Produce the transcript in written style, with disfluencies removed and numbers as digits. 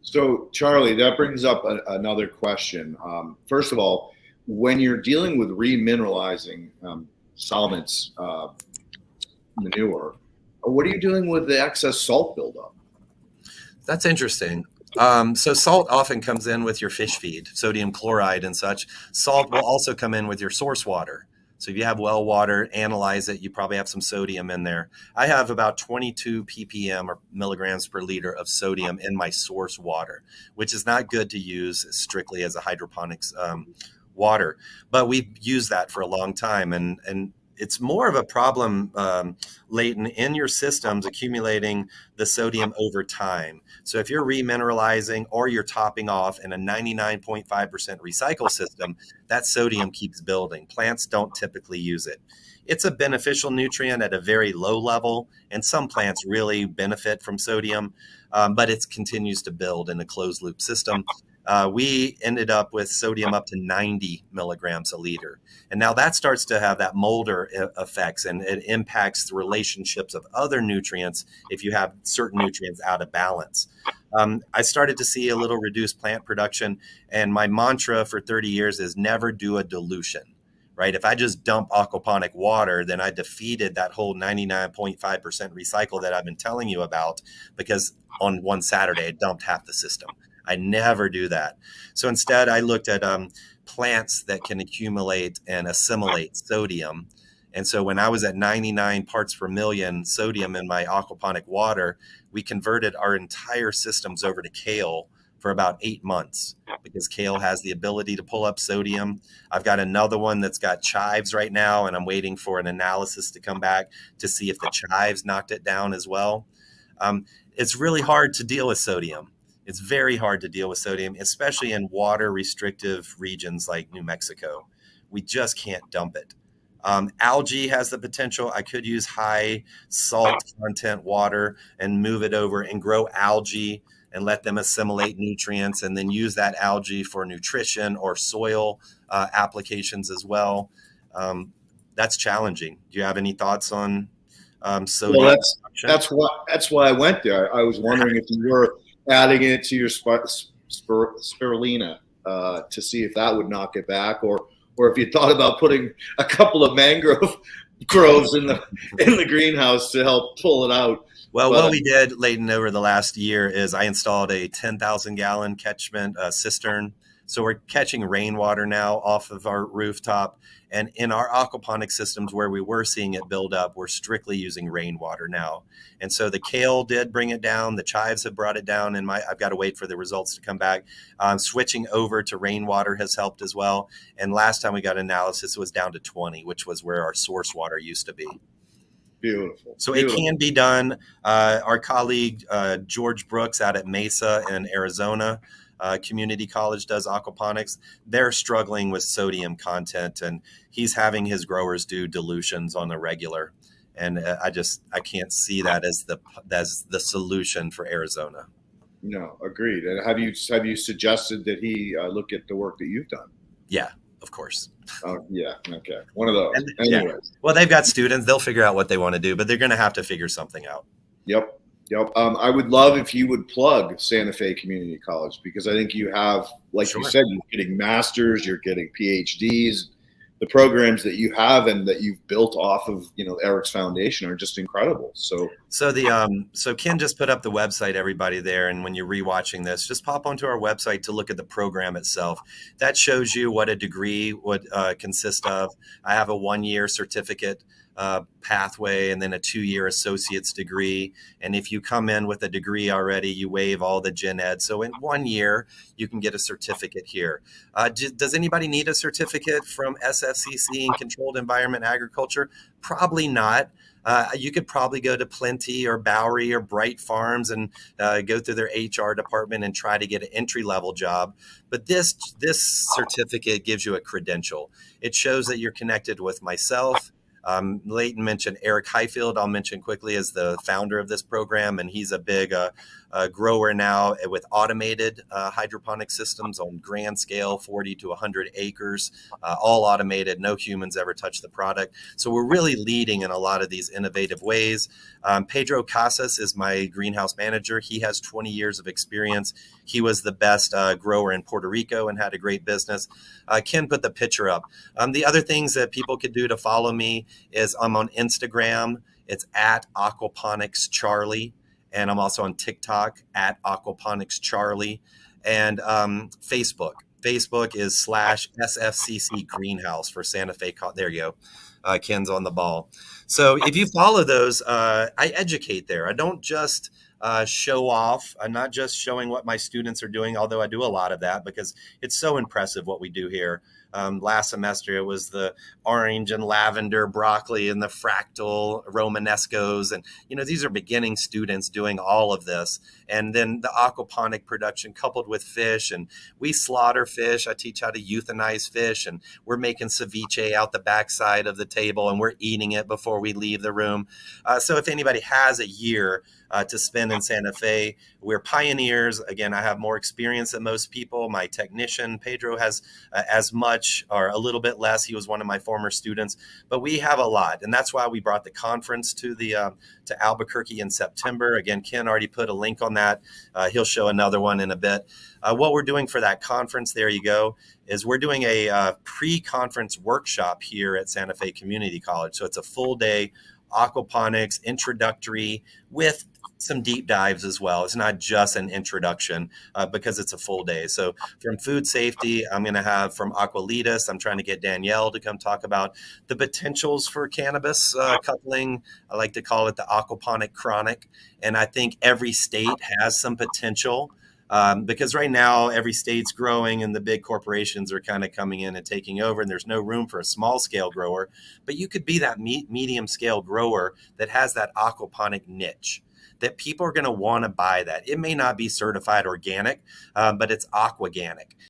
So, Charlie, that brings up another question. First of all, when you're dealing with remineralizing solvents manure, what are you doing with the excess salt buildup? That's interesting. So salt often comes in with your fish feed, sodium chloride and such. Salt will also come in with your source water. So if you have well water, analyze it, you probably have some sodium in there. I have about 22 ppm or milligrams per liter of sodium in my source water, which is not good to use strictly as a hydroponics water. But we've used that for a long time. And it's more of a problem, Leighton, in your systems accumulating the sodium over time. So if you're remineralizing or you're topping off in a 99.5% recycle system, that sodium keeps building. Plants don't typically use it. It's a beneficial nutrient at a very low level, and some plants really benefit from sodium, but it continues to build in a closed loop system. We ended up with sodium up to 90 milligrams a liter. And now that starts to have that molder effects, and it impacts the relationships of other nutrients if you have certain nutrients out of balance. I started to see a little reduced plant production, and my mantra for 30 years is never do a dilution, right? If I just dump aquaponic water, then I defeated that whole 99.5% recycle that I've been telling you about, because on one Saturday, I dumped half the system. I never do that. So instead, I looked at plants that can accumulate and assimilate sodium. And so when I was at 99 parts per million sodium in my aquaponic water, we converted our entire systems over to kale for about 8 months, because kale has the ability to pull up sodium. I've got another one that's got chives right now, and I'm waiting for an analysis to come back to see if the chives knocked it down as well. It's really hard to deal with sodium. It's very hard to deal with sodium, especially in water restrictive regions like New Mexico. We just can't dump it. Algae has the potential. I could use high salt content water and move it over and grow algae and let them assimilate nutrients, and then use that algae for nutrition or soil applications as well. That's challenging. Do you have any thoughts on sodium? Well, that's why I went there. I was wondering if you were adding it to your spirulina to see if that would knock it back, or if you thought about putting a couple of mangrove groves in the greenhouse to help pull it out. Well, what we did, Leighton, over the last year is I installed a 10,000 gallon catchment cistern. So we're catching rainwater now off of our rooftop. And in our aquaponic systems where we were seeing it build up, we're strictly using rainwater now. And so the kale did bring it down. The chives have brought it down. And I've got to wait for the results to come back. Switching over to rainwater has helped as well. And last time we got analysis, it was down to 20, which was where our source water used to be. Beautiful. So it can be done. Our colleague, George Brooks out at Mesa in Arizona, community college, does aquaponics. They're struggling with sodium content, and he's having his growers do dilutions on the regular. And I can't see that as the solution for Arizona. No, agreed. And have you suggested that he look at the work that you've done? Yeah, of course. Oh, yeah. Okay. One of those. Anyways. Yeah. Well, they've got students. They'll figure out what they want to do, but they're going to have to figure something out. Yep. I would love if you would plug Santa Fe Community College, because I think you have, like you said, you're getting masters, you're getting PhDs. The programs that you have and that you've built off of, Eric's foundation are just incredible. So Ken just put up the website, everybody there. And when you're rewatching this, just pop onto our website to look at the program itself. That shows you what a degree would consist of. I have a 1-year certificate pathway and then a 2-year associate's degree. And if you come in with a degree already, you waive all the gen ed. So in 1 year, you can get a certificate here. Does anybody need a certificate from SFCC in controlled environment agriculture? Probably not. You could probably go to Plenty or Bowery or Bright Farms and go through their HR department and try to get an entry-level job. But this certificate gives you a credential. It shows that you're connected with myself. Leighton mentioned Eric Highfield. I'll mention quickly as the founder of this program, and he's a big grower now with automated hydroponic systems on grand scale, 40 to 100 acres, all automated. No humans ever touch the product. So we're really leading in a lot of these innovative ways. Pedro Casas is my greenhouse manager. He has 20 years of experience. He was the best grower in Puerto Rico and had a great business. Ken put the picture up. The other things that people could do to follow me is I'm on Instagram. It's at Aquaponics Charlie. And I'm also on TikTok at Aquaponics Charlie. And Facebook. Facebook is /SFCC Greenhouse for Santa Fe. There you go. Ken's on the ball. So if you follow those, I educate there. I don't just show off. I'm not just showing what my students are doing, although I do a lot of that because it's so impressive what we do here. Last semester, it was the orange and lavender broccoli and the fractal Romanescos. And, these are beginning students doing all of this. And then the aquaponic production coupled with fish. And we slaughter fish. I teach how to euthanize fish. And we're making ceviche out the backside of the table. And we're eating it before we leave the room. So if anybody has a year to spend in Santa Fe, we're pioneers. Again, I have more experience than most people. My technician, Pedro, has as much or a little bit less. He was one of my former students, but we have a lot. And that's why we brought the conference to to Albuquerque in September. Again, Ken already put a link on that. He'll show another one in a bit. What we're doing for that conference, there you go, is we're doing a pre-conference workshop here at Santa Fe Community College. So it's a full day aquaponics introductory with some deep dives as well. It's not just an introduction because it's a full day. So from food safety, I'm going to have from Aqualitas, I'm trying to get Danielle to come talk about the potentials for cannabis coupling. I like to call it the aquaponic chronic. And I think every state has some potential because right now every state's growing and the big corporations are kind of coming in and taking over, and there's no room for a small scale grower. But you could be that medium scale grower that has that aquaponic niche, that people are going to want to buy that. It may not be certified organic, but it's aquaganic.